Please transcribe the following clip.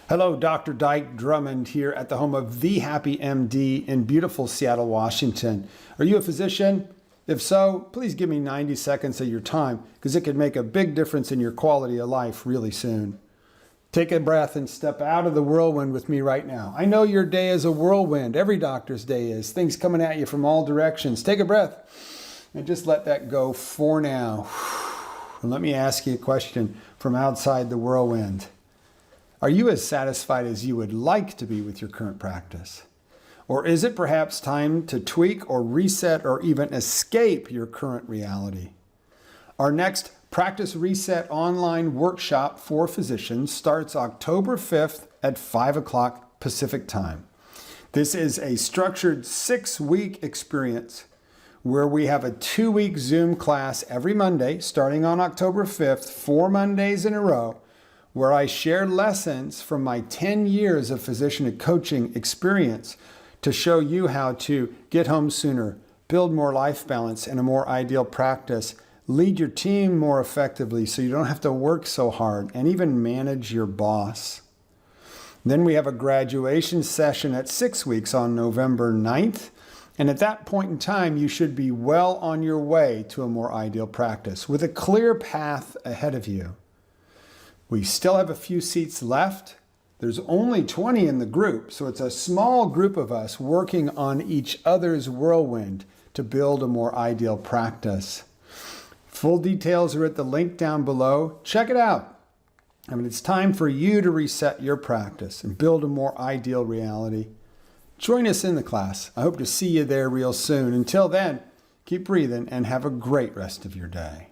Hello, Dr. Dyke Drummond here at the home of The Happy MD in beautiful Seattle, Washington. Are you a physician? If so, please give me 90 seconds of your time because it could make a big difference in your quality of life really soon. Take a breath and step out of the whirlwind with me right now. I know your day is a whirlwind. Every doctor's day is. Things coming at you from all directions. Take a breath and just let that go for now. And let me ask you a question from outside the whirlwind. Are you as satisfied as you would like to be with your current practice? Or is it perhaps time to tweak or reset or even escape your current reality? Our next Practice Reset online workshop for physicians starts October 5th at 5 o'clock Pacific time. This is a structured 6-week experience where we have a 2-week Zoom class every Monday starting on October 5th, 4 Mondays in a row, where I share lessons from my 10 years of physician coaching experience to show you how to get home sooner, build more life balance and a more ideal practice, lead your team more effectively so you don't have to work so hard, and even manage your boss. Then we have a graduation session at 6 weeks on November 9th. And at that point in time, you should be well on your way to a more ideal practice with a clear path ahead of you. We still have a few seats left. There's only 20 in the group, so it's a small group of us working on each other's whirlwind to build a more ideal practice. Full details are at the link down below. Check it out. It's time for you to reset your practice and build a more ideal reality. Join us in the class. I hope to see you there real soon. Until then, keep breathing and have a great rest of your day.